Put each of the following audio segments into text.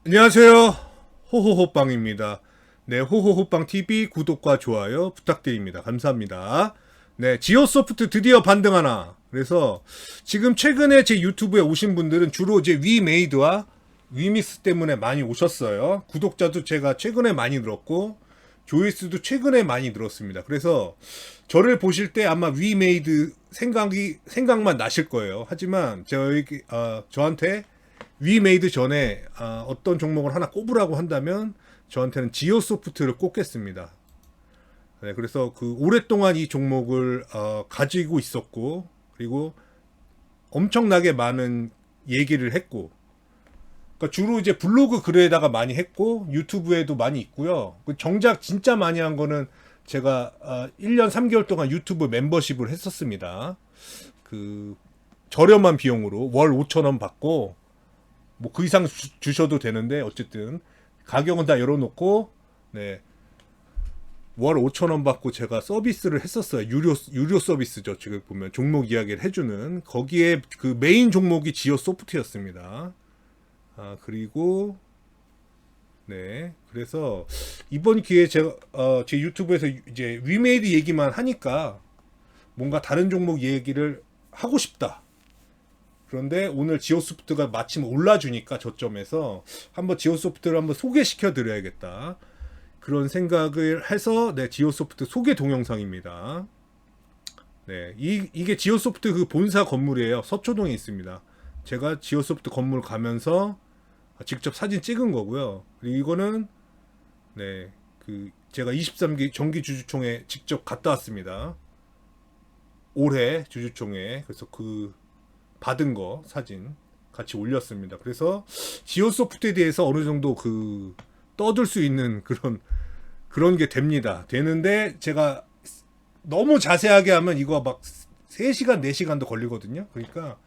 안녕하세요. 호호호빵입니다. 네, 호호호빵 TV 구독과 좋아요 부탁드립니다. 감사합니다. 네, 지오소프트 드디어 반등하나. 그래서 지금 최근에 제 유튜브에 오신 분들은 주로 이제 위메이드와 위믹스 때문에 많이 오셨어요. 구독자도 제가 최근에 많이 늘었고 조회수도 최근에 많이 늘었습니다. 그래서 저를 보실 때 아마 위메이드 생각만 나실 거예요. 하지만 저한테 위메이드 전에 어떤 종목을 하나 꼽으라고 한다면 저한테는 지오소프트를 꼽겠습니다. 네, 그래서 그 오랫동안 이 종목을 가지고 있었고 그리고 엄청나게 많은 얘기를 했고 그러니까 주로 이제 블로그 글에다가 많이 했고 유튜브에도 많이 있고요. 정작 진짜 많이 한 거는 제가 1년 3개월 동안 유튜브 멤버십을 했었습니다. 그 저렴한 비용으로 월 5,000원 받고 뭐 그 이상 주셔도 되는데 어쨌든 가격은 다 열어놓고 네, 월 5,000원 받고 제가 서비스를 했었어요. 유료 서비스죠. 지금 보면 종목 이야기를 해주는 거기에 그 메인 종목이 지오 소프트였습니다. 그리고 네, 그래서 이번 기회에 제가 제 유튜브에서 이제 위메이드 얘기만 하니까 뭔가 다른 종목 얘기를 하고 싶다. 그런데 오늘 지오소프트가 마침 올라주니까 저점에서 한번 지오소프트를 한번 소개시켜 드려야겠다. 그런 생각을 해서 네, 지오소프트 소개 동영상입니다. 네, 이게 지오소프트 그 본사 건물이에요. 서초동에 있습니다. 제가 지오소프트 건물 가면서 직접 사진 찍은 거고요. 그리고 이거는 네, 그 제가 23기 정기 주주총회 직접 갔다 왔습니다. 올해 주주총회. 그래서 그 받은 거 사진 같이 올렸습니다. 그래서 지오소프트에 대해서 어느 정도 그 떠들 수 있는 그런 게 됩니다. 되는데 제가 너무 자세하게 하면 이거 막 3시간, 4시간도 걸리거든요. 그러니까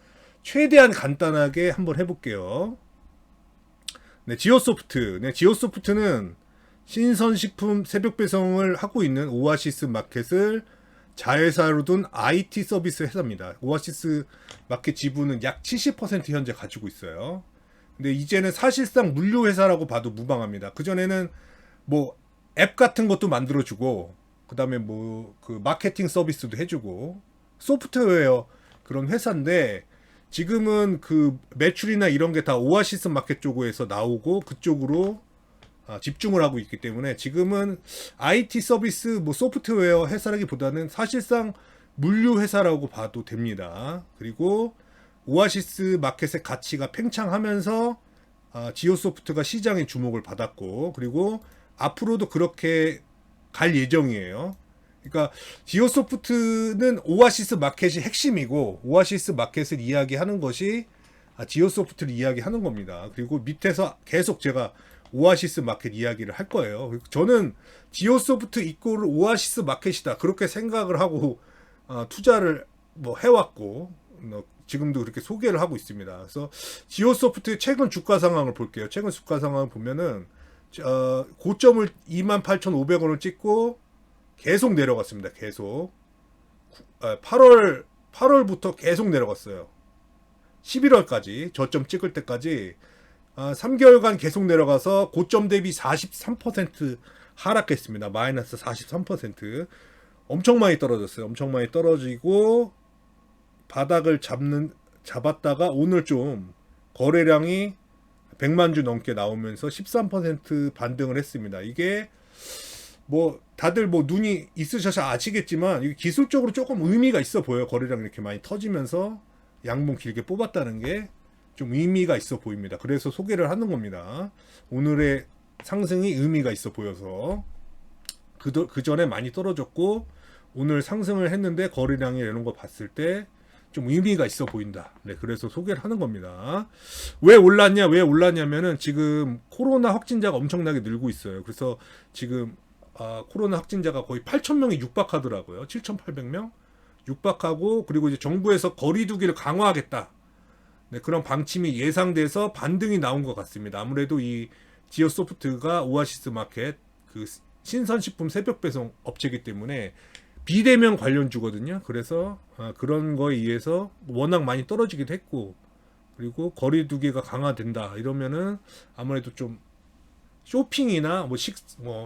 최대한 간단하게 한번 해볼게요. 네, 지오소프트. 네, 지오소프트는 신선식품 새벽 배송을 하고 있는 오아시스 마켓을 자회사로 둔 IT 서비스 회사입니다. 오아시스 마켓 지분은 약 70% 현재 가지고 있어요. 근데 이제는 사실상 물류 회사라고 봐도 무방합니다. 그전에는 뭐 앱 같은 것도 만들어주고 그다음에 뭐 그 마케팅 서비스도 해주고 소프트웨어 그런 회사인데 지금은 그 매출이나 이런 게 다 오아시스 마켓 쪽에서 나오고 그쪽으로 집중을 하고 있기 때문에 지금은 IT 서비스 뭐 소프트웨어 회사라기보다는 사실상 물류 회사라고 봐도 됩니다. 그리고 오아시스 마켓의 가치가 팽창하면서 지오소프트가 시장의 주목을 받았고 그리고 앞으로도 그렇게 갈 예정이에요. 그러니까 지오소프트는 오아시스 마켓이 핵심이고 오아시스 마켓을 이야기하는 것이 지오소프트를 이야기하는 겁니다. 그리고 밑에서 계속 제가 오아시스 마켓 이야기를 할 거예요. 저는 지오소프트 이꼴 오아시스 마켓이다 그렇게 생각을 하고 투자를 뭐 해왔고 지금도 그렇게 소개를 하고 있습니다. 그래서 지오소프트의 최근 주가 상황을 볼게요. 최근 주가 상황을 보면은 고점을 28,500원을 찍고 계속 내려갔습니다. 계속 8월부터 계속 내려갔어요. 11월까지 저점 찍을 때까지 3개월간 계속 내려가서 고점 대비 43% 하락했습니다. 마이너스 43%. 엄청 많이 떨어졌어요. 엄청 많이 떨어지고 바닥을 잡았다가 오늘 좀 거래량이 100만 주 넘게 나오면서 13% 반등을 했습니다. 이게 뭐 다들 뭐 눈이 있으셔서 아시겠지만 이게 기술적으로 조금 의미가 있어 보여요. 거래량 이렇게 많이 터지면서 양봉 길게 뽑았다는 게 좀 의미가 있어 보입니다. 그래서 소개를 하는 겁니다. 오늘의 상승이 의미가 있어 보여서 그 전에 많이 떨어졌고 오늘 상승을 했는데 거래량이 이런 거 봤을 때 좀 의미가 있어 보인다. 네, 그래서 소개를 하는 겁니다. 왜 올랐냐면은 지금 코로나 확진자가 엄청나게 늘고 있어요. 그래서 지금 코로나 확진자가 거의 8,000명이 육박하더라고요. 7,800명 육박하고 그리고 이제 정부에서 거리두기를 강화하겠다. 네, 그런 방침이 예상돼서 반등이 나온 것 같습니다. 아무래도 이 지오소프트가 오아시스 마켓 그 신선식품 새벽 배송 업체이기 때문에 비대면 관련주거든요. 그래서 그런 거에 의해서 워낙 많이 떨어지기도 했고 그리고 거리두기가 강화된다 이러면은 아무래도 좀 쇼핑이나 뭐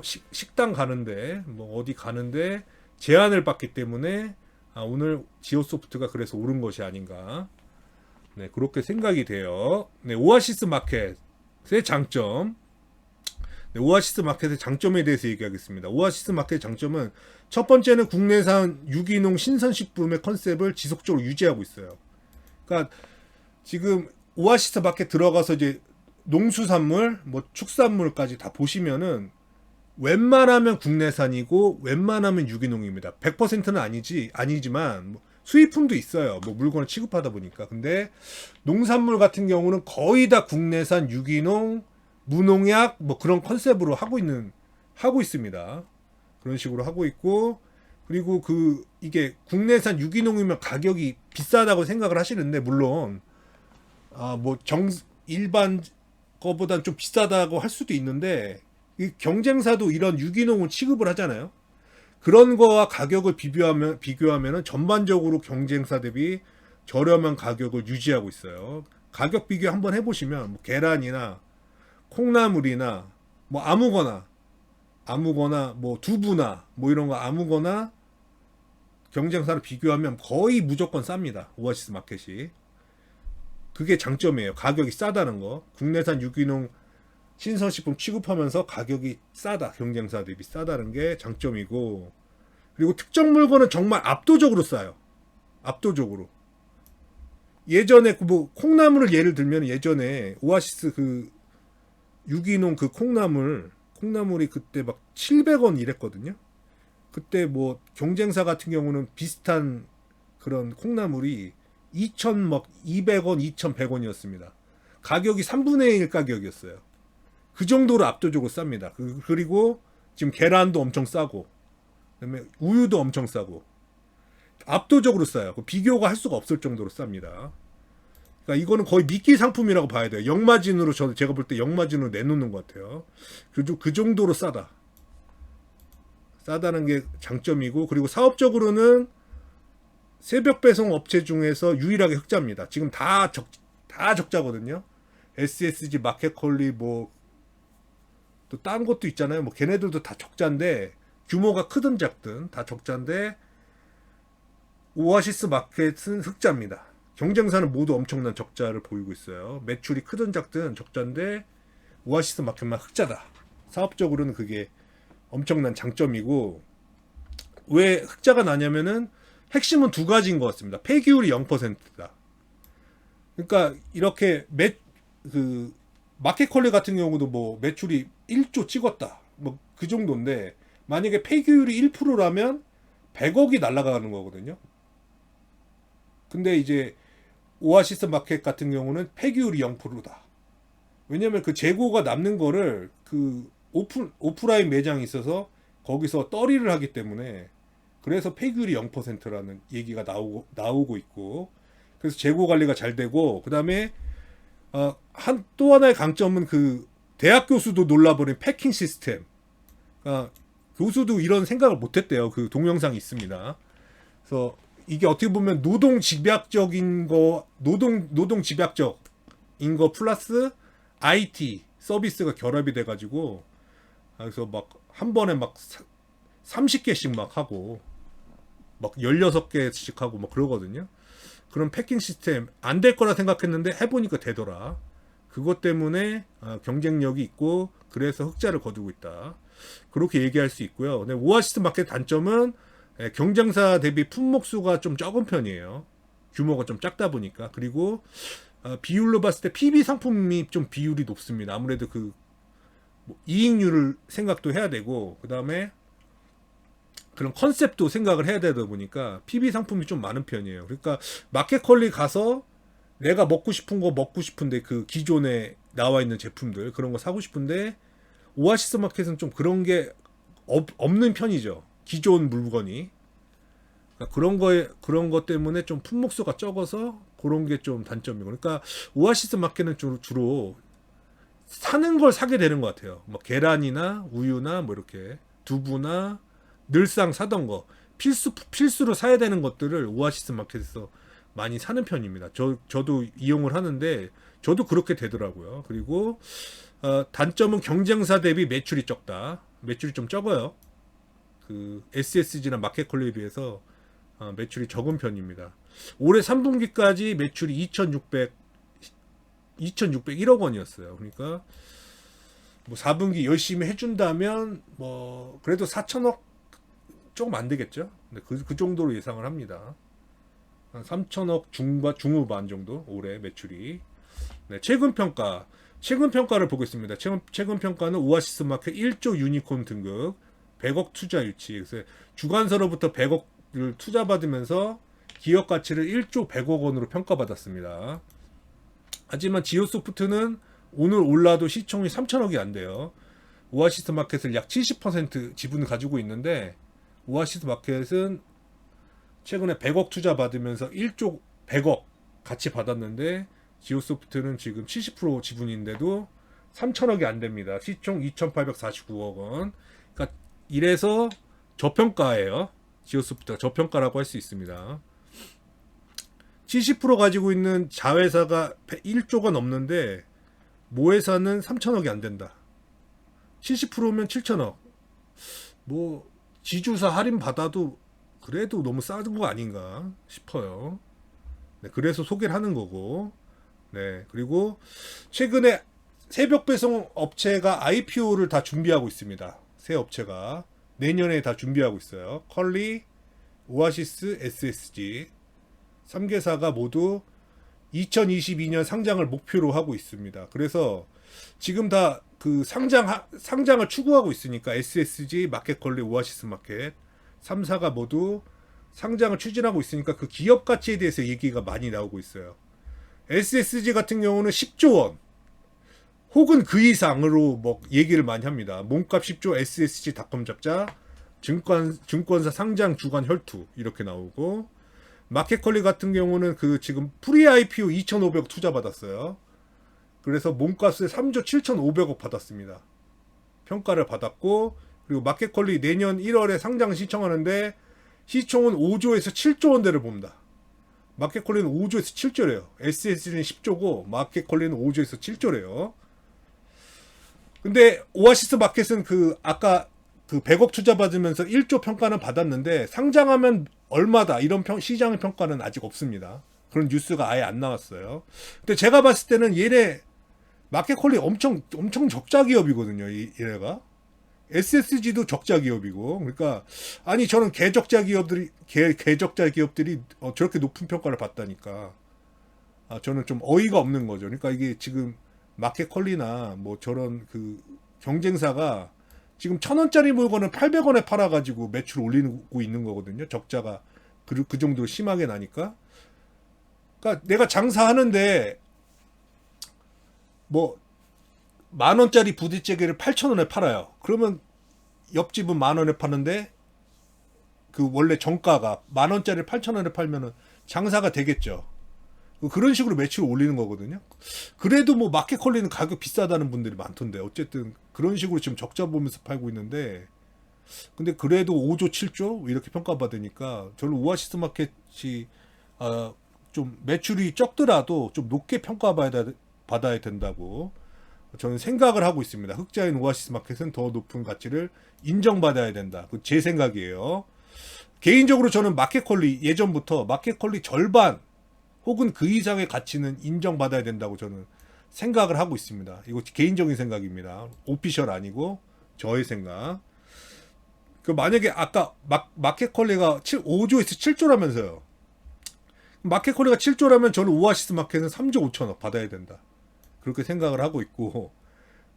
식당 가는데 뭐 어디 가는데 제한을 받기 때문에 오늘 지오소프트가 그래서 오른 것이 아닌가. 네, 그렇게 생각이 돼요. 네, 오아시스 마켓의 장점. 네, 오아시스 마켓의 장점에 대해서 얘기하겠습니다. 오아시스 마켓의 장점은 첫 번째는 국내산 유기농 신선식품의 컨셉을 지속적으로 유지하고 있어요. 그러니까 지금 오아시스 마켓 들어가서 이제 농수산물, 뭐 축산물까지 다 보시면은 웬만하면 국내산이고 웬만하면 유기농입니다. 100%는 아니지만 수입품도 있어요. 뭐 물건을 취급하다 보니까. 근데 농산물 같은 경우는 거의 다 국내산 유기농, 무농약 뭐 그런 컨셉으로 하고 있습니다. 그런 식으로 하고 있고, 그리고 이게 국내산 유기농이면 가격이 비싸다고 생각을 하시는데, 물론 일반 거보단 좀 비싸다고 할 수도 있는데, 이 경쟁사도 이런 유기농을 취급을 하잖아요. 그런 거와 가격을 비교하면은 전반적으로 경쟁사 대비 저렴한 가격을 유지하고 있어요. 가격 비교 한번 해보시면 뭐 계란이나 콩나물이나 뭐 아무거나 뭐 두부나 뭐 이런 거 아무거나 경쟁사를 비교하면 거의 무조건 쌉니다. 오아시스 마켓이. 그게 장점이에요. 가격이 싸다는 거. 국내산 유기농 신선식품 취급하면서 가격이 싸다. 경쟁사 대비 싸다는 게 장점이고, 그리고 특정 물건은 정말 압도적으로 싸요. 압도적으로. 예전에 뭐 콩나물을 예를 들면 예전에 오아시스 유기농 콩나물이 그때 막 700원 이랬거든요. 그때 뭐 경쟁사 같은 경우는 비슷한 그런 콩나물이 2,200원, 2,100원이었습니다. 가격이 3분의 1 가격이었어요. 그 정도로 압도적으로 쌉니다. 그리고 지금 계란도 엄청 싸고, 그다음에 우유도 엄청 싸고, 압도적으로 싸요. 비교가 할 수가 없을 정도로 쌉니다. 그러니까 이거는 거의 미끼 상품이라고 봐야 돼요. 역마진으로 제가 볼 때 역마진으로 내놓는 것 같아요. 그 정도로 싸다는 게 장점이고, 그리고 사업적으로는 새벽 배송 업체 중에서 유일하게 흑자입니다. 지금 다 적자거든요. SSG, 마켓컬리 또 다른 것도 있잖아요. 뭐 걔네들도 다 적자인데, 규모가 크든 작든 다 적자인데 오아시스 마켓은 흑자입니다. 경쟁사는 모두 엄청난 적자를 보이고 있어요. 매출이 크든 작든 적자인데 오아시스 마켓만 흑자다. 사업적으로는 그게 엄청난 장점이고, 왜 흑자가 나냐면은 핵심은 두 가지인 것 같습니다. 폐기율이 0%다. 그러니까 이렇게 마켓컬리 같은 경우도 뭐 매출이 1조 찍었다. 뭐 그 정도인데, 만약에 폐기율이 1%라면 100억이 날아가는 거거든요. 근데 이제 오아시스 마켓 같은 경우는 폐기율이 0%다. 왜냐면 그 재고가 남는 거를 오프라인 매장이 있어서 거기서 떨이를 하기 때문에, 그래서 폐기율이 0%라는 얘기가 나오고 있고, 그래서 재고 관리가 잘 되고, 그 다음에 또 하나의 강점은 대학 교수도 놀라버린 패킹 시스템. 교수도 이런 생각을 못했대요. 그 동영상이 있습니다. 그래서 이게 어떻게 보면 노동 집약적인 거 플러스 IT 서비스가 결합이 돼가지고, 그래서 막 한 번에 막 30개씩 막 하고, 막 16개씩 하고 막 그러거든요. 그런 패킹 시스템 안 될 거라 생각했는데 해보니까 되더라. 그것 때문에 경쟁력이 있고, 그래서 흑자를 거두고 있다. 그렇게 얘기할 수 있고요. 근데 오아시스 마켓 단점은 경쟁사 대비 품목수가 좀 적은 편이에요. 규모가 좀 작다 보니까. 그리고 비율로 봤을 때 PB 상품이 좀 비율이 높습니다. 아무래도 이익률을 생각도 해야 되고, 그 다음에 그런 컨셉도 생각을 해야 되다 보니까 PB 상품이 좀 많은 편이에요. 그러니까 마켓컬리 가서 내가 먹고 싶은데 그 기존에 나와 있는 제품들 그런 거 사고 싶은데, 오아시스 마켓은 좀 그런 게 없는 편이죠. 기존 물건이. 그러니까 그런 것 때문에 좀 품목수가 적어서 그런 게 좀 단점이고. 그러니까 오아시스 마켓은 주로 사는 걸 사게 되는 것 같아요. 뭐 계란이나 우유나 뭐 이렇게 두부나 늘상 사던 거 필수로 사야 되는 것들을 오아시스 마켓에서 많이 사는 편입니다. 저도 이용을 하는데 저도 그렇게 되더라고요. 그리고 단점은 경쟁사 대비 매출이 적다. 매출이 좀 적어요. 그 SSG나 마켓컬리에 비해서 매출이 적은 편입니다. 올해 3분기까지 매출이 2,601억 원이었어요. 그러니까 뭐 4분기 열심히 해준다면 뭐 그래도 4천억 조금 안 되겠죠. 근데 그 정도로 예상을 합니다. 한 3천억 중후반 정도 올해 매출이. 네, 최근 평가를 보겠습니다. 최근 평가는 오아시스 마켓 1조 유니콘 등급 100억 투자 유치. 그래서 주관서로부터 100억을 투자받으면서 기업 가치를 1조 100억 원으로 평가받았습니다. 하지만 지오소프트는 오늘 올라도 시총이 3천억이 안 돼요. 오아시스 마켓을 약 70% 지분을 가지고 있는데 오아시스 마켓은 최근에 100억 투자 받으면서 1조 100억 같이 받았는데 지오소프트는 지금 70% 지분인데도 3천억이 안 됩니다. 시총 2,849억 원. 그러니까 이래서 저평가예요. 지오소프트가 저평가라고 할 수 있습니다. 70% 가지고 있는 자회사가 1조가 넘는데 모회사는 3천억이 안 된다. 70%면 7천억. 뭐 지주사 할인 받아도 그래도 너무 싸은 거 아닌가 싶어요. 네, 그래서 소개를 하는 거고. 네, 그리고 최근에 새벽 배송 업체가 IPO를 다 준비하고 있습니다. 새 업체가 내년에 다 준비하고 있어요. 컬리, 오아시스, SSG 3개사가 모두 2022년 상장을 목표로 하고 있습니다. 그래서 지금 다 그 상장을 추구하고 있으니까 SSG, 마켓컬리, 오아시스 마켓 3사가 모두 상장을 추진하고 있으니까 그 기업 가치에 대해서 얘기가 많이 나오고 있어요. SSG 같은 경우는 10조 원 혹은 그 이상으로 뭐 얘기를 많이 합니다. 몸값 10조 SSG닷컴 잡자 증권사 상장 주간 혈투 이렇게 나오고 마켓컬리 같은 경우는 그 지금 프리 IPO 2,500억 투자 받았어요. 그래서 몸값을 3조 7,500억 받았습니다. 평가를 받았고 그리고 마켓컬리 내년 1월에 상장 신청하는데 시총은 5조에서 7조 원대를 봅니다. 마켓컬리는 5조에서 7조래요. SSG는 10조고 마켓컬리는 5조에서 7조래요. 근데 오아시스 마켓은 그 아까 그 100억 투자 받으면서 1조 평가는 받았는데 상장하면 얼마다 이런 시장 평가는 아직 없습니다. 그런 뉴스가 아예 안 나왔어요. 근데 제가 봤을 때는 얘네 마켓컬리 엄청 적자 기업이거든요. 얘네가 SSG도 적자 기업이고 그러니까 아니 저는 개적자 기업들이 저렇게 높은 평가를 받다니까 저는 좀 어이가 없는 거죠. 그러니까 이게 지금 마켓컬리나 뭐 저런 그 경쟁사가 지금 1,000원짜리 물건을 800원에 팔아가지고 매출 올리고 있는 거거든요. 적자가 그 정도로 심하게 나니까. 그러니까 내가 장사하는데 뭐 10,000원짜리 부대찌개를 8,000원에 팔아요. 그러면 옆집은 10,000원에 파는데 그 원래 정가가 10,000원짜리 8,000원에 팔면은 장사가 되겠죠. 그런 식으로 매출을 올리는 거거든요. 그래도 뭐 마켓컬리는 가격 비싸다는 분들이 많던데 어쨌든 그런 식으로 지금 적자 보면서 팔고 있는데 근데 그래도 5조 7조 이렇게 평가받으니까 저는 오아시스 마켓이 좀 매출이 적더라도 좀 높게 평가받아야 된다고 저는 생각을 하고 있습니다. 흑자인 오아시스 마켓은 더 높은 가치를 인정받아야 된다. 그 제 생각이에요. 개인적으로 저는 마켓컬리 예전부터 마켓컬리 절반 혹은 그 이상의 가치는 인정받아야 된다고 저는 생각을 하고 있습니다. 이거 개인적인 생각입니다. 오피셜 아니고 저의 생각. 그 만약에 아까 마켓컬리가 5조에서 7조라면서요. 마켓컬리가 7조라면 저는 오아시스 마켓은 3조 5천억 받아야 된다. 그렇게 생각을 하고 있고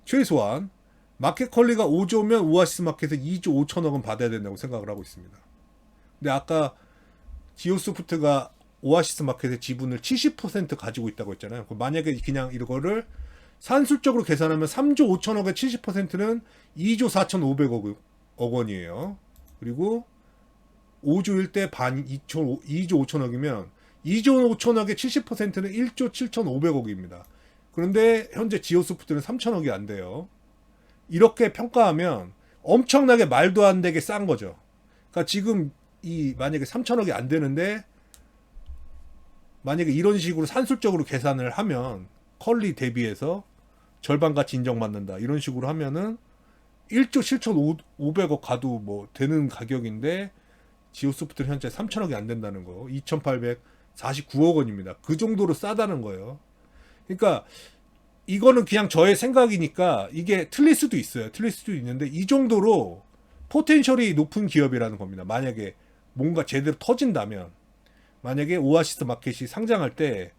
최소한 마켓컬리가 5조면 오아시스 마켓은 2조 5천억은 받아야 된다고 생각을 하고 있습니다. 근데 아까 지오소프트가 오아시스 마켓의 지분을 70% 가지고 있다고 했잖아요. 만약에 그냥 이거를 산술적으로 계산하면 3조 5천억의 70%는 2조 4,500억 원이에요. 그리고 5조일 때 반 2조 5천억이면 2조 5천억의 70%는 1조 7,500억입니다. 그런데 현재 지오소프트는 3천억이 안 돼요. 이렇게 평가하면 엄청나게 말도 안 되게 싼 거죠. 그러니까 지금 만약에 3천억이 안 되는데 만약에 이런 식으로 산술적으로 계산을 하면 컬리 대비해서 절반 가치 인정받는다 이런 식으로 하면은 1조 7,500억 가도 뭐 되는 가격인데 지오소프트는 현재 3천억이 안 된다는 거. 2,849억 원입니다. 그 정도로 싸다는 거예요. 그러니까 이거는 그냥 저의 생각이니까 이게 틀릴 수도 있어요. 틀릴 수도 있는데 이 정도로 포텐셜이 높은 기업이라는 겁니다. 만약에 뭔가 제대로 터진다면, 만약에 오아시스 마켓이 상장할 때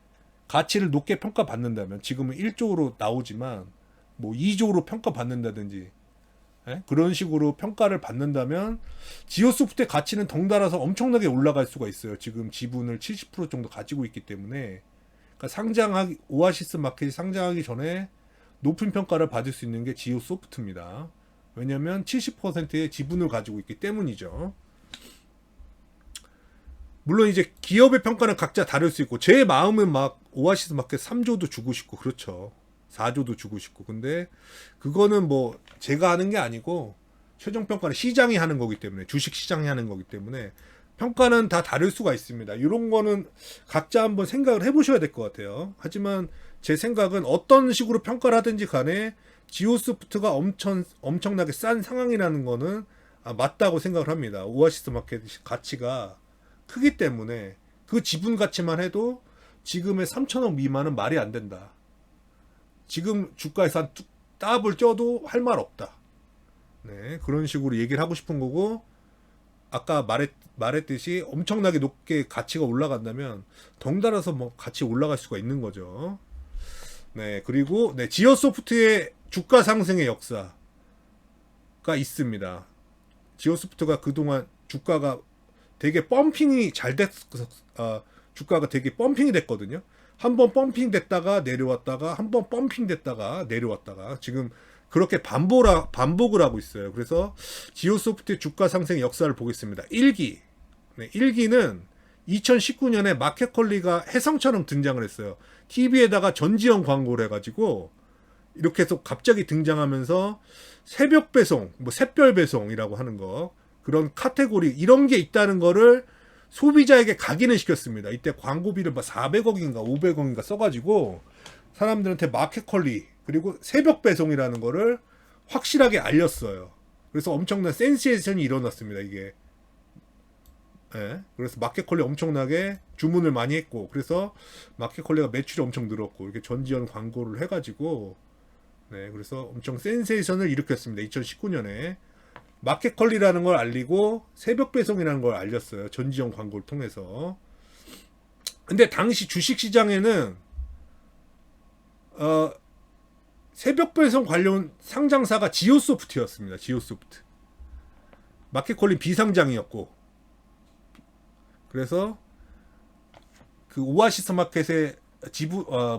가치를 높게 평가받는다면, 지금은 1조로 나오지만 뭐 2조로 평가받는다든지, 예? 그런 식으로 평가를 받는다면 지오소프트의 가치는 덩달아서 엄청나게 올라갈 수가 있어요. 지금 지분을 70% 정도 가지고 있기 때문에. 그러니까 오아시스 마켓이 상장하기 전에 높은 평가를 받을 수 있는 게 지오소프트입니다. 왜냐면 70%의 지분을 가지고 있기 때문이죠. 물론 이제 기업의 평가는 각자 다를 수 있고, 제 마음은 막 오아시스 마켓 3조도 주고 싶고 그렇죠. 4조도 주고 싶고. 근데 그거는 뭐 제가 하는 게 아니고 최종 평가는 시장이 하는 거기 때문에, 주식 시장이 하는 거기 때문에 평가는 다 다를 수가 있습니다. 이런 거는 각자 한번 생각을 해보셔야 될 것 같아요. 하지만 제 생각은 어떤 식으로 평가를 하든지 간에 지오소프트가 엄청나게 싼 상황이라는 거는 맞다고 생각을 합니다. 오아시스 마켓 가치가 크기 때문에 그 지분 가치만 해도 지금의 3천억 미만은 말이 안 된다. 지금 주가에서 한 따블 쪄도 할 말 없다. 네, 그런 식으로 얘기를 하고 싶은 거고, 아까 말했듯이 엄청나게 높게 가치가 올라간다면 덩달아서 뭐 같이 올라갈 수가 있는 거죠. 네, 그리고 네, 지오소프트의 주가 상승의 역사가 있습니다. 지오소프트가 그동안 주가가 되게 펌핑이 주가가 되게 펌핑이 됐거든요. 한번 펌핑 됐다가 내려왔다가, 한번 펌핑 됐다가 내려왔다가, 지금 그렇게 반복을 하고 있어요. 그래서 지오소프트의 주가 상승의 역사를 보겠습니다. 1기. 네, 1기는 2019년에 마켓컬리가 혜성처럼 등장을 했어요. TV에다가 전지현 광고를 해가지고 이렇게 해서 갑자기 등장하면서 새벽 배송, 뭐 샛별 배송이라고 하는 거, 그런 카테고리 이런 게 있다는 거를 소비자에게 각인을 시켰습니다. 이때 광고비를 막 400억인가 500억인가 써가지고 사람들한테 마켓컬리 그리고 새벽 배송이라는 거를 확실하게 알렸어요. 그래서 엄청난 센세이션이 일어났습니다. 이게. 네, 그래서 마켓컬리 엄청나게 주문을 많이 했고, 그래서 마켓컬리가 매출이 엄청 늘었고, 이렇게 전지현 광고를 해가지고, 네, 그래서 엄청 센세이션을 일으켰습니다. 2019년에 마켓컬리라는 걸 알리고 새벽 배송이라는 걸 알렸어요. 전지현 광고를 통해서. 근데 당시 주식 시장에는 새벽 배송 관련 상장사가 지오소프트였습니다. 지오소프트. 마켓컬리 비상장이었고, 그래서 그 오아시스 마켓의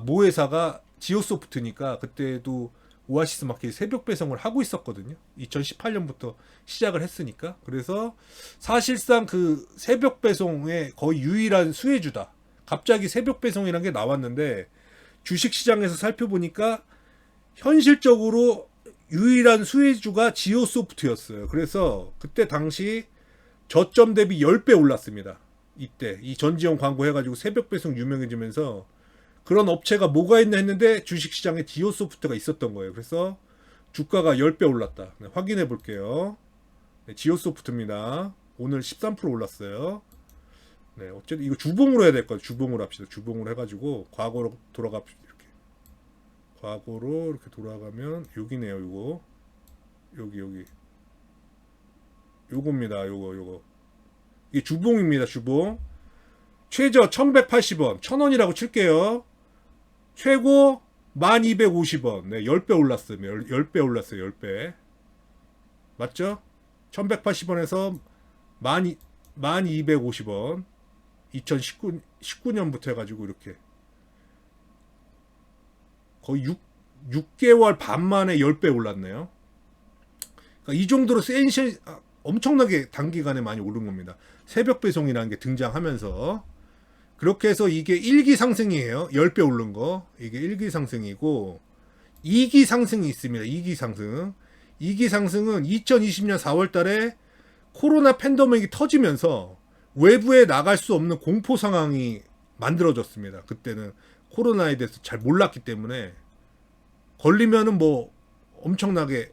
모회사가 지오소프트니까 그때도 오아시스 마켓이 새벽 배송을 하고 있었거든요. 2018년부터 시작을 했으니까. 그래서 사실상 그 새벽 배송의 거의 유일한 수혜주다. 갑자기 새벽 배송이라는 게 나왔는데 주식 시장에서 살펴보니까 현실적으로 유일한 수혜주가 지오소프트였어요. 그래서 그때 당시 저점 대비 10배 올랐습니다. 이때 이 전지현 광고 해가지고 새벽 배송 유명해지면서 그런 업체가 뭐가 있나 했는데 주식시장에 지오소프트가 있었던 거예요. 그래서 주가가 10배 올랐다. 네, 확인해 볼게요. 네, 지오소프트입니다. 오늘 13% 올랐어요. 네, 어쨌든 이거 주봉으로 해야 될 거예요. 주봉으로 합시다. 주봉으로 해가지고 과거로 돌아갑시다. 이렇게 과거로 이렇게 돌아가면 여기네요. 요거 여기 요겁니다. 요거 이게 주봉입니다. 주봉. 최저 1180원 1000원이라고 칠게요. 최고 1250원. 네, 10배 올랐어요. 10배 올랐어요. 10배. 맞죠? 1180원에서 1250원. 2019년부터 해가지고 이렇게 거의 6개월 반 만에 10배 올랐네요. 그러니까 이 정도로 엄청나게 단기간에 많이 오른 겁니다. 새벽 배송이라는 게 등장하면서. 그렇게 해서 이게 1기 상승이에요. 10배 오른 거. 이게 1기 상승이고 2기 상승이 있습니다. 2기 상승. 2기 상승은 2020년 4월 달에 코로나 팬데믹이 터지면서 외부에 나갈 수 없는 공포 상황이 만들어졌습니다. 그때는 코로나에 대해서 잘 몰랐기 때문에 걸리면은 뭐 엄청나게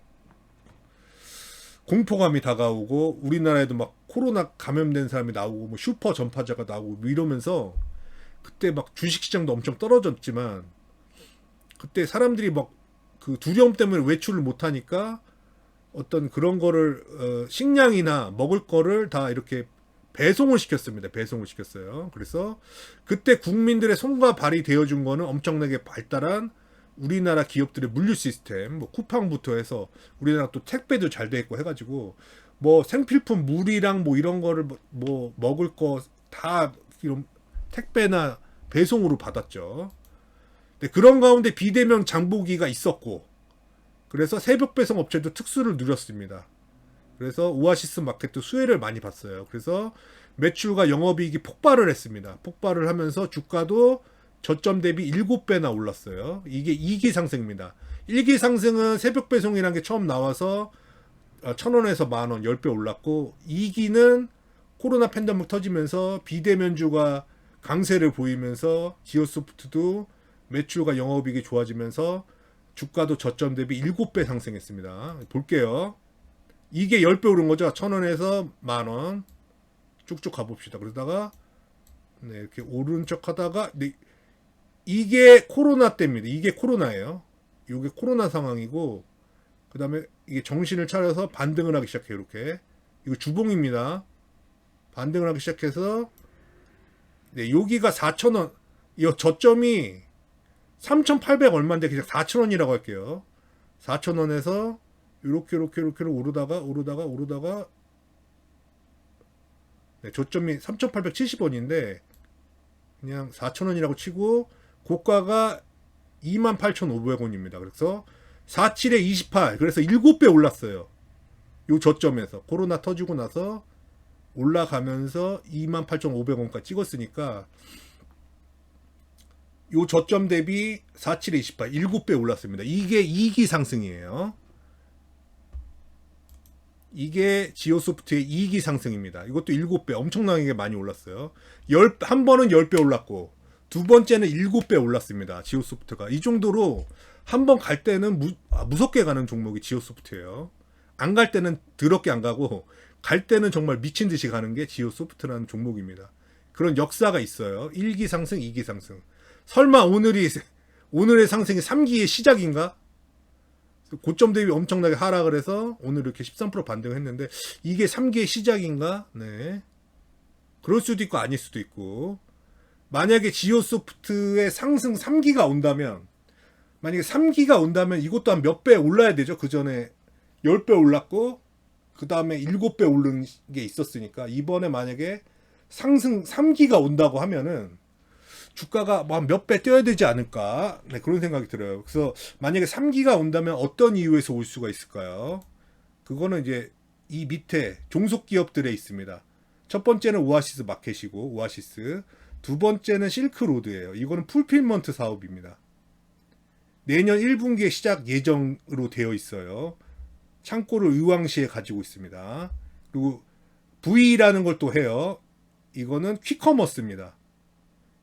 공포감이 다가오고 우리나라에도 막 코로나 감염된 사람이 나오고 뭐 슈퍼 전파자가 나오고 뭐 이러면서 그때 막 주식시장도 엄청 떨어졌지만 그때 사람들이 막 그 두려움 때문에 외출을 못 하니까 어떤 그런 거를 식량이나 먹을 거를 다 이렇게 배송을 시켰습니다. 배송을 시켰어요. 그래서 그때 국민들의 손과 발이 되어준 거는 엄청나게 발달한 우리나라 기업들의 물류 시스템, 뭐 쿠팡부터 해서 우리나라 또 택배도 잘 돼 있고 해가지고 뭐 생필품 물이랑 뭐 이런 거를 뭐 먹을 거 다 이런 택배나 배송으로 받았죠. 근데 그런 가운데 비대면 장보기가 있었고 그래서 새벽 배송 업체도 특수를 누렸습니다. 그래서 오아시스 마켓도 수혜를 많이 봤어요. 그래서 매출과 영업이익이 폭발을 했습니다. 폭발을 하면서 주가도 저점 대비 7배나 올랐어요. 이게 2기 상승입니다. 1기 상승은 새벽 배송이라는 게 처음 나와서 1,000원에서 만원 10배 올랐고 2기는 코로나 팬데믹 터지면서 비대면주가 강세를 보이면서 지오소프트도 매출과 영업이익이 좋아지면서 주가도 저점 대비 7배 상승했습니다. 볼게요. 이게 10배 오른 거죠. 1,000원에서 만원 쭉쭉 가봅시다. 그러다가 네, 이렇게 오른쪽 하다가 네, 이게 코로나 때입니다. 이게 코로나예요. 이게 코로나 상황이고 그 다음에 이게 정신을 차려서 반등을 하기 시작해요. 이렇게 이거 주봉입니다. 반등을 하기 시작해서 네, 여기가 4,000원 이 저점이 3,800 얼마인데 그냥 4,000원이라고 할게요. 4,000원에서 이렇게 오르다가 네, 저점이 3,870원인데 그냥 4,000원이라고 치고 고가가 28,500원입니다. 그래서 47에 28 그래서 7배 올랐어요. 요 저점에서 코로나 터지고 나서 올라가면서 28,500원까지 찍었으니까 요 저점 대비 47에 28 7배 올랐습니다. 이게 2기 상승이에요. 이게 지오소프트의 2기 상승입니다. 이것도 7배 엄청나게 많이 올랐어요. 한 번은 10배 올랐고 두 번째는 7배 올랐습니다. 지오소프트가 이 정도로 한 번 갈 때는 무섭게 가는 종목이 지오소프트예요. 안 갈 때는 더럽게 안 가고 갈 때는 정말 미친 듯이 가는 게 지오소프트라는 종목입니다. 그런 역사가 있어요. 1기 상승, 2기 상승. 설마 오늘의 상승이 3기의 시작인가? 고점 대비 엄청나게 하락을 해서 오늘 이렇게 13% 반등을 했는데 이게 3기의 시작인가? 네. 그럴 수도 있고 아닐 수도 있고 만약에 지오소프트의 상승 3기가 온다면 만약에 3기가 온다면 이것도 한 몇 배 올라야 되죠. 그 전에 10배 올랐고 그 다음에 7배 오른 게 있었으니까 이번에 만약에 상승 3기가 온다고 하면은 주가가 몇 배 뛰어야 되지 않을까? 네, 그런 생각이 들어요. 그래서 만약에 3기가 온다면 어떤 이유에서 올 수가 있을까요? 그거는 이제 이 밑에 종속 기업들에 있습니다. 첫 번째는 오아시스 마켓이고 오아시스. 두 번째는 실크로드예요. 이거는 풀필먼트 사업입니다. 내년 1분기에 시작 예정으로 되어 있어요. 창고를 의왕시에 가지고 있습니다. 그리고 V라는 걸 또 해요. 이거는 퀵커머스입니다.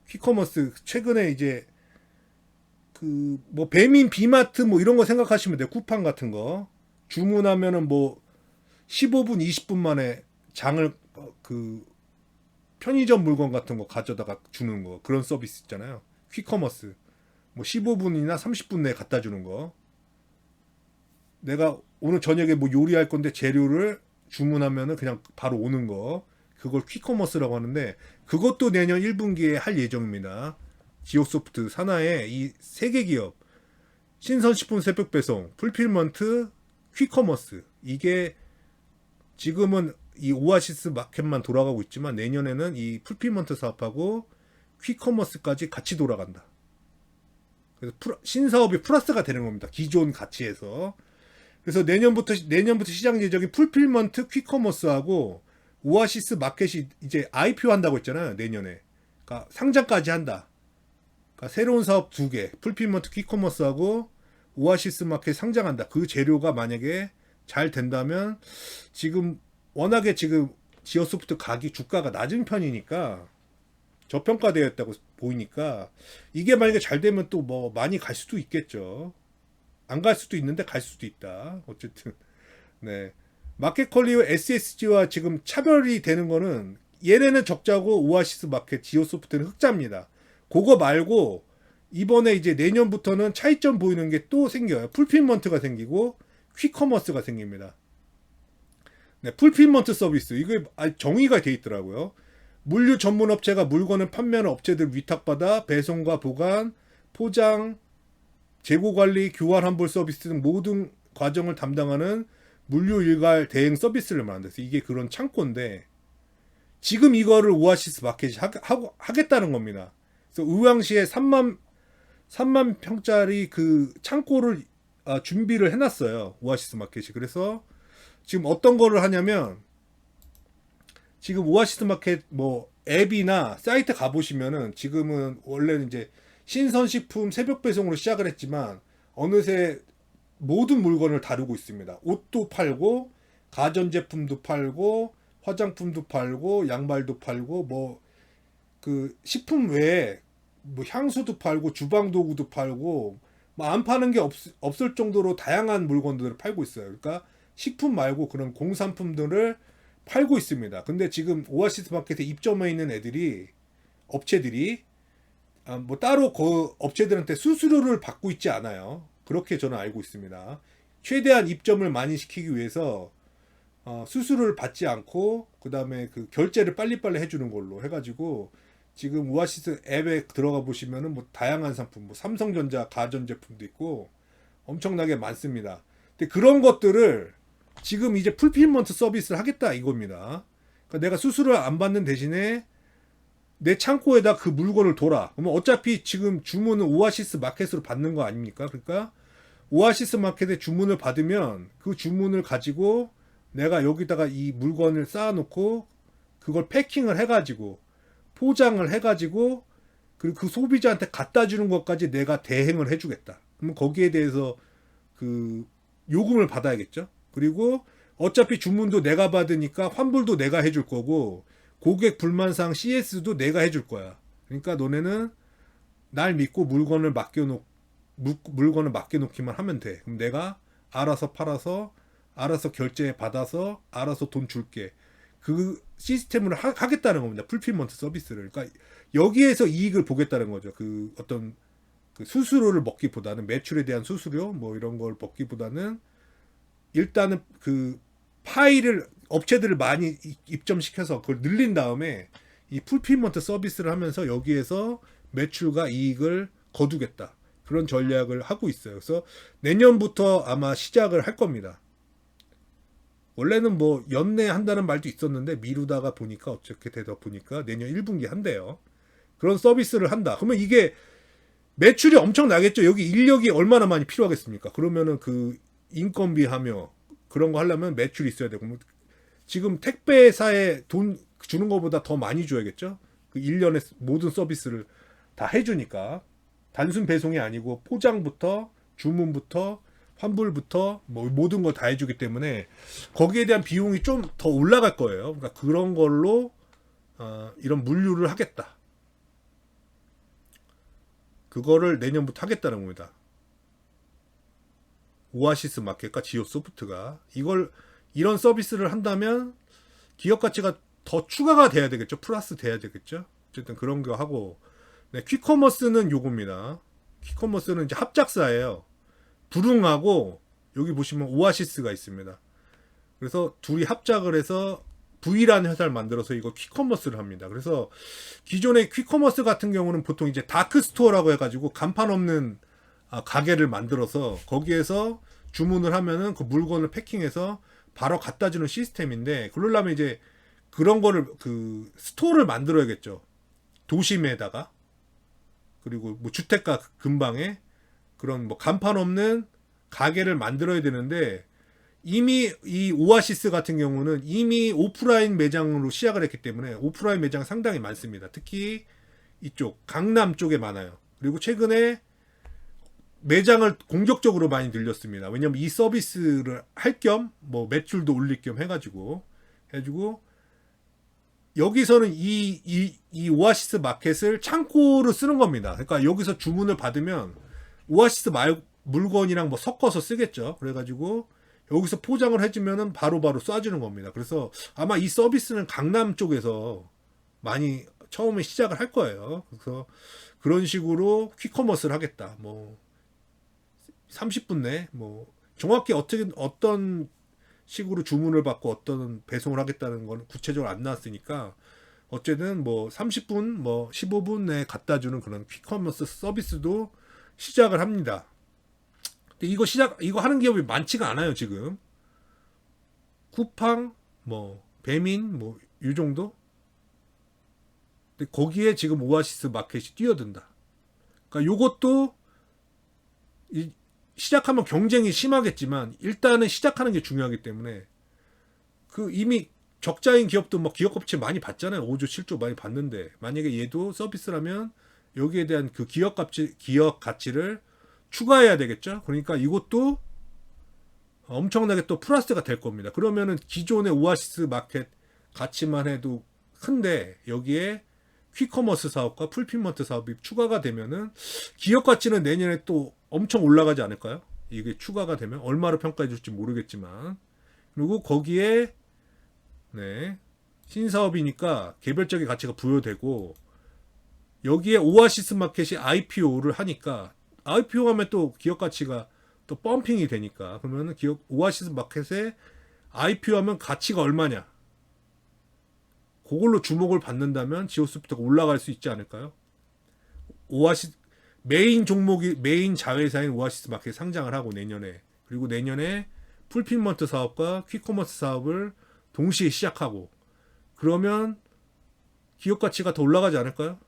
퀵커머스 최근에 이제 그 뭐 배민 비마트 뭐 이런 거 생각하시면 돼요. 쿠팡 같은 거 주문하면은 뭐 15분 20분 만에 장을 그 편의점 물건 같은 거 가져다가 주는 거 그런 서비스 있잖아요. 퀵커머스 뭐 15분이나 30분 내에 갖다 주는 거. 내가 오늘 저녁에 뭐 요리할 건데 재료를 주문하면은 그냥 바로 오는 거. 그걸 퀵커머스라고 하는데 그것도 내년 1분기에 할 예정입니다. 지오소프트 산하의 이 3개 기업 신선식품 새벽 배송, 풀필먼트, 퀵커머스 이게 지금은 이 오아시스 마켓만 돌아가고 있지만 내년에는 이 풀필먼트 사업하고 퀵커머스까지 같이 돌아간다. 그래서 신사업이 플러스가 되는 겁니다. 기존 가치에서. 그래서 내년부터 시장 예정인 풀필먼트, 퀵커머스하고 오아시스 마켓이 이제 IPO 한다고 했잖아요. 내년에. 그러니까 상장까지 한다. 그러니까 새로운 사업 2개, 풀필먼트, 퀵커머스하고 오아시스 마켓 상장한다. 그 재료가 만약에 잘 된다면 워낙에 지금 지오소프트 주가가 낮은 편이니까 저평가되어 있다고 보이니까 이게 만약에 잘 되면 또 뭐 많이 갈 수도 있겠죠. 안 갈 수도 있는데 갈 수도 있다. 어쨌든 네. 마켓컬리와 SSG와 지금 차별이 되는 거는 얘네는 적자고 오아시스 마켓, 지오소프트는 흑자입니다. 그거 말고 이번에 이제 내년부터는 차이점 보이는 게 또 생겨요. 풀필먼트가 생기고 퀵커머스가 생깁니다. 네, 풀필먼트 서비스 이게 정의가 돼 있더라고요. 물류 전문 업체가 물건을 판매하는 업체들 위탁받아 배송과 보관, 포장, 재고 관리, 교환 환불 서비스 등 모든 과정을 담당하는 물류 일괄 대행 서비스를 말한다. 이게 그런 창고인데 지금 이거를 오아시스 마켓이 하겠다는 겁니다. 그래서 의왕시에 3만 평짜리 그 창고를 준비를 해놨어요. 오아시스 마켓이. 그래서 지금 어떤 거를 하냐면 지금 오아시스 마켓 뭐 앱이나 사이트 가보시면은 지금은 원래는 이제 신선식품 새벽 배송으로 시작을 했지만 어느새 모든 물건을 다루고 있습니다. 옷도 팔고 가전제품도 팔고 화장품도 팔고 양말도 팔고 뭐 그 식품 외에 뭐 향수도 팔고 주방도구도 팔고 뭐 안 파는 게 없을 정도로 다양한 물건들을 팔고 있어요. 그러니까 식품 말고 그런 공산품들을 팔고 있습니다. 근데 지금 오아시스 마켓에 입점해 있는 업체들이 뭐 따로 그 업체들한테 수수료를 받고 있지 않아요. 그렇게 저는 알고 있습니다. 최대한 입점을 많이 시키기 위해서 수수료를 받지 않고 그 다음에 그 결제를 빨리빨리 해주는 걸로 해가지고 지금 오아시스 앱에 들어가 보시면은 뭐 다양한 상품, 뭐 삼성전자 가전제품도 있고 엄청나게 많습니다. 근데 그런 것들을 지금 이제 풀필먼트 서비스를 하겠다 이겁니다. 그러니까 내가 수수료를 안 받는 대신에 내 창고에다 그 물건을 둬라. 그러면 어차피 지금 주문은 오아시스 마켓으로 받는 거 아닙니까? 그러니까 오아시스 마켓에 주문을 받으면 그 주문을 가지고 내가 여기다가 이 물건을 쌓아놓고 그걸 패킹을 해가지고 포장을 해가지고 그리고 그 소비자한테 갖다 주는 것까지 내가 대행을 해주겠다. 그러면 거기에 대해서 그 요금을 받아야겠죠. 그리고 어차피 주문도 내가 받으니까 환불도 내가 해줄 거고 고객 불만사항 CS도 내가 해줄 거야. 그러니까 너네는 날 믿고 물건을 맡겨놓기만 하면 돼. 그럼 내가 알아서 팔아서 알아서 결제 받아서 알아서 돈 줄게. 그 시스템을 하겠다는 겁니다. 풀필먼트 서비스를. 그러니까 여기에서 이익을 보겠다는 거죠. 그 어떤 그 수수료를 먹기보다는 매출에 대한 수수료 뭐 이런 걸 먹기보다는 일단은 그 파일을 업체들을 많이 입점시켜서 그걸 늘린 다음에 이 풀필먼트 서비스를 하면서 여기에서 매출과 이익을 거두겠다. 그런 전략을 하고 있어요. 그래서 내년부터 아마 시작을 할 겁니다. 원래는 뭐 연내 한다는 말도 있었는데 미루다가 보니까 어떻게 되다 보니까 내년 1분기 한대요. 그런 서비스를 한다. 그러면 이게 매출이 엄청 나겠죠. 여기 인력이 얼마나 많이 필요하겠습니까? 그러면은 그 인건비 하며 그런 거 하려면 매출이 있어야 되고 지금 택배사에 돈 주는 것보다 더 많이 줘야겠죠. 그 1년에 모든 서비스를 다 해주니까 단순 배송이 아니고 포장부터 주문부터 환불부터 뭐 모든 걸 다 해주기 때문에 거기에 대한 비용이 좀 더 올라갈 거예요. 그러니까 그런 걸로 이런 물류를 하겠다. 그거를 내년부터 하겠다는 겁니다. 오아시스 마켓과 지오소프트가 이런 서비스를 한다면 기업 가치가 더 추가가 돼야 되겠죠. 플러스 돼야 되겠죠. 어쨌든 그런 거 하고 네, 퀵커머스는 요겁니다. 퀵커머스는 이제 합작사예요. 부릉하고 여기 보시면 오아시스가 있습니다. 그래서 둘이 합작을 해서 V라는 회사를 만들어서 이거 퀵커머스를 합니다. 그래서 기존의 퀵커머스 같은 경우는 보통 이제 다크스토어라고 해가지고 간판 없는 가게를 만들어서 거기에서 주문을 하면은 그 물건을 패킹해서 바로 갖다 주는 시스템인데 그러려면 이제 그런 거를 그 스토어를 만들어야겠죠. 도심에다가 그리고 뭐 주택가 근방에 그런 뭐 간판 없는 가게를 만들어야 되는데 이미 이 오아시스 같은 경우는 이미 오프라인 매장으로 시작을 했기 때문에 오프라인 매장 상당히 많습니다. 특히 이쪽 강남 쪽에 많아요. 그리고 최근에 매장을 공격적으로 많이 늘렸습니다. 왜냐면 이 서비스를 할 겸 뭐 매출도 올릴 겸 해가지고 여기서는 이 오아시스 마켓을 창고로 쓰는 겁니다. 그러니까 여기서 주문을 받으면 오아시스 물건이랑 뭐 섞어서 쓰겠죠. 그래가지고 여기서 포장을 해주면은 바로바로 쏴주는 겁니다. 그래서 아마 이 서비스는 강남 쪽에서 많이 처음에 시작을 할 거예요. 그래서 그런 식으로 퀵커머스를 하겠다. 뭐 30분 내 뭐 정확히 어떤 식으로 주문을 받고 어떤 배송을 하겠다는 건 구체적으로 안 나왔으니까 어쨌든 뭐 30분 뭐 15분 내에 갖다 주는 그런 퀵커머스 서비스도 시작을 합니다. 근데 이거 하는 기업이 많지가 않아요, 지금. 쿠팡, 뭐 배민 뭐 이 정도? 근데 거기에 지금 오아시스 마켓이 뛰어든다. 그러니까 요것도 시작하면 경쟁이 심하겠지만 일단은 시작하는 게 중요하기 때문에 그 이미 적자인 기업도 뭐 기업 값치 많이 받잖아요. 5조, 7조 많이 받는데 만약에 얘도 서비스라면 여기에 대한 그 기업 가치를 추가해야 되겠죠. 그러니까 이것도 엄청나게 또 플러스가 될 겁니다. 그러면은 기존의 오아시스 마켓 가치만 해도 큰데 여기에 퀵커머스 사업과 풀피먼트 사업이 추가가 되면은 기업 가치는 내년에 또 엄청 올라가지 않을까요? 이게 추가가 되면 얼마로 평가해 줄지 모르겠지만 그리고 거기에 네 신사업이니까 개별적인 가치가 부여되고 여기에 오아시스 마켓이 IPO를 하니까 IPO 하면 또 기업 가치가 또 펌핑이 되니까 그러면은 기업 오아시스 마켓에 IPO 하면 가치가 얼마냐 그걸로 주목을 받는다면 지오소프트가 올라갈 수 있지 않을까요? 오아시스 메인 종목이 메인 자회사인 오아시스 마켓 상장을 하고 내년에 그리고 내년에 풀필먼트 사업과 퀵커머스 사업을 동시에 시작하고 그러면 기업 가치가 더 올라가지 않을까요?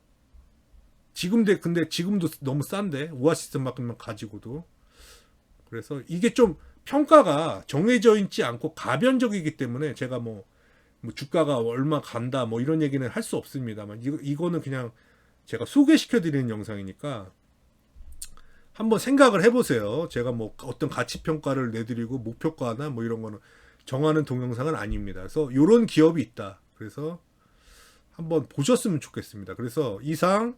근데 지금도 너무 싼데 오아시스 마켓만 가지고도 그래서 이게 좀 평가가 정해져 있지 않고 가변적이기 때문에 제가 뭐 주가가 얼마 간다 뭐 이런 얘기는 할 수 없습니다만 이거는 그냥 제가 소개시켜 드리는 영상이니까 한번 생각을 해보세요. 제가 뭐 어떤 가치 평가를 내드리고 목표가나 뭐 이런 거는 정하는 동영상은 아닙니다. 그래서 이런 기업이 있다. 그래서 한번 보셨으면 좋겠습니다. 그래서 이상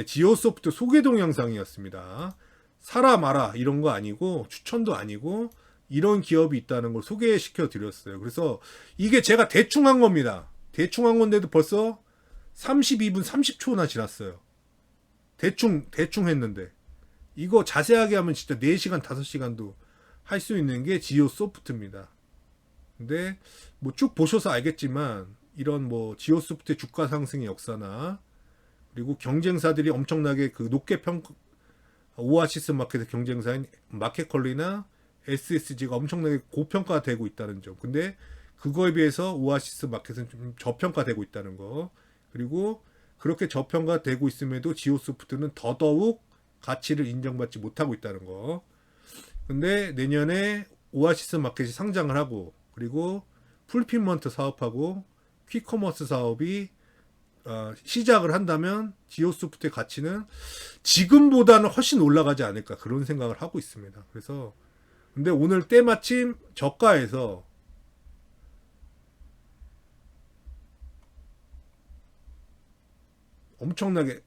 지오소프트 소개 동영상이었습니다. 사라 마라 이런 거 아니고 추천도 아니고 이런 기업이 있다는 걸 소개시켜 드렸어요. 그래서 이게 제가 대충 한 겁니다. 대충 한 건데도 벌써 32분 30초나 지났어요. 대충 했는데 이거 자세하게 하면 진짜 4시간 5시간도 할 수 있는 게 지오소프트입니다. 근데 뭐 쭉 보셔서 알겠지만 이런 뭐 지오소프트의 주가 상승의 역사나 그리고 경쟁사들이 엄청나게 그 높게 오아시스 마켓의 경쟁사인 마켓컬리나 SSG가 엄청나게 고평가되고 있다는 점. 근데 그거에 비해서 오아시스 마켓은 좀 저평가되고 있다는 거. 그리고 그렇게 저평가되고 있음에도 지오소프트는 더더욱 가치를 인정받지 못하고 있다는 거. 근데 내년에 오아시스 마켓이 상장을 하고 그리고 풀피먼트 사업하고 퀵커머스 사업이 시작을 한다면 지오소프트의 가치는 지금보다는 훨씬 올라가지 않을까 그런 생각을 하고 있습니다. 그래서 근데 오늘 때마침 저가에서 엄청나게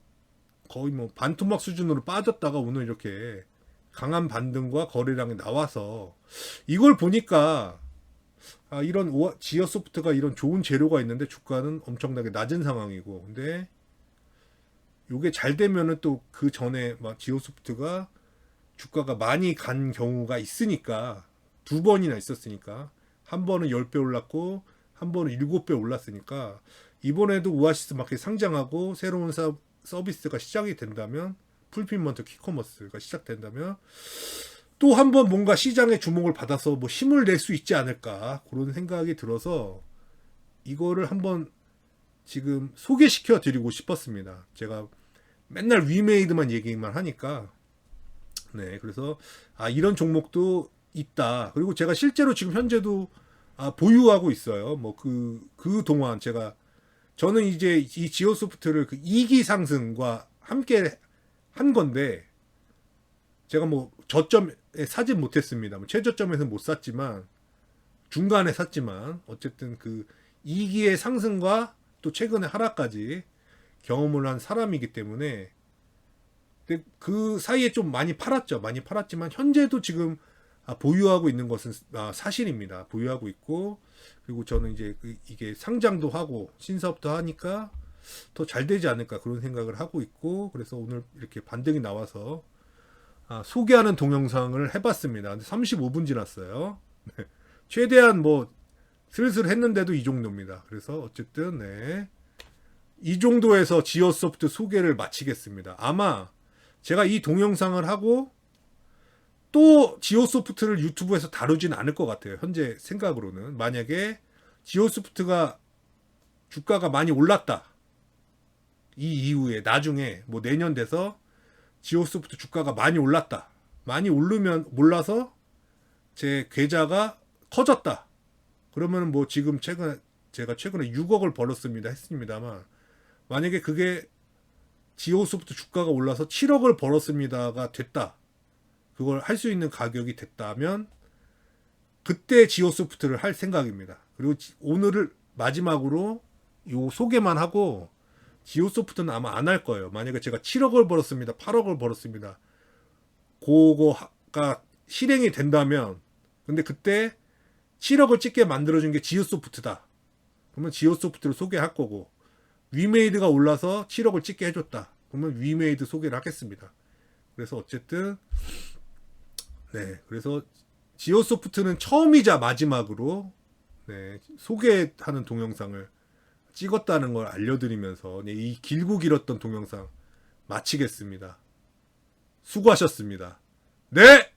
거의 뭐 반토막 수준으로 빠졌다가 오늘 이렇게 강한 반등과 거래량이 나와서 이걸 보니까 이런 지오소프트가 이런 좋은 재료가 있는데 주가는 엄청나게 낮은 상황이고 근데 이게 잘 되면은 또 그 전에 막 지오소프트가 주가가 많이 간 경우가 있으니까 2번이나 있었으니까 한 번은 10배 올랐고 한 번은 7배 올랐으니까 이번에도 오아시스 마켓 상장하고 새로운 서비스가 시작이 된다면 풀필먼트 퀵커머스가 시작된다면 또 한 번 뭔가 시장의 주목을 받아서 뭐 힘을 낼 수 있지 않을까 그런 생각이 들어서 이거를 한번 지금 소개시켜 드리고 싶었습니다. 제가 맨날 위메이드만 얘기만 하니까 그래서 이런 종목도 있다. 그리고 제가 실제로 지금 현재도 보유하고 있어요. 뭐 그 동안 저는 이제 이 지오소프트를 그 2기 상승과 함께 한 건데 제가 뭐 저점에 사진 못했습니다. 최저점에서는 못 샀지만 중간에 샀지만 어쨌든 그 2기의 상승과 또 최근에 하락까지 경험을 한 사람이기 때문에 근데 그 사이에 좀 많이 팔았죠. 많이 팔았지만 현재도 지금 보유하고 있는 것은 사실입니다. 보유하고 있고 그리고 저는 이제 이게 상장도 하고 신사업도 하니까 더 잘 되지 않을까 그런 생각을 하고 있고 그래서 오늘 이렇게 반등이 나와서 소개하는 동영상을 해봤습니다. 근데 35분 지났어요. 네. 최대한 뭐 슬슬 했는데도 이 정도입니다. 그래서 어쨌든 네. 이 정도에서 지오소프트 소개를 마치겠습니다. 아마 제가 이 동영상을 하고 또 지오소프트를 유튜브에서 다루진 않을 것 같아요. 현재 생각으로는. 만약에 지오소프트가 주가가 많이 올랐다. 이 이후에 나중에 뭐 내년 돼서 지오소프트 주가가 많이 올랐다. 많이 오르면 몰라서 제 계좌가 커졌다. 그러면 뭐 지금 제가 최근에 6억을 벌었습니다. 했습니다만 만약에 그게 지오소프트 주가가 올라서 7억을 벌었습니다가 됐다. 그걸 할 수 있는 가격이 됐다면 그때 지오소프트를 할 생각입니다. 그리고 오늘을 마지막으로 요 소개만 하고 지오소프트는 아마 안 할 거예요. 만약에 제가 7억을 벌었습니다. 8억을 벌었습니다. 그거가 실행이 된다면 근데 그때 7억을 찍게 만들어준 게 지오소프트다. 그러면 지오소프트를 소개할 거고 위메이드가 올라서 7억을 찍게 해줬다. 그러면 위메이드 소개를 하겠습니다. 그래서 어쨌든 네, 그래서 지오소프트는 처음이자 마지막으로 네, 소개하는 동영상을 찍었다는 걸 알려드리면서 네, 이 길고 길었던 동영상 마치겠습니다. 수고하셨습니다. 네!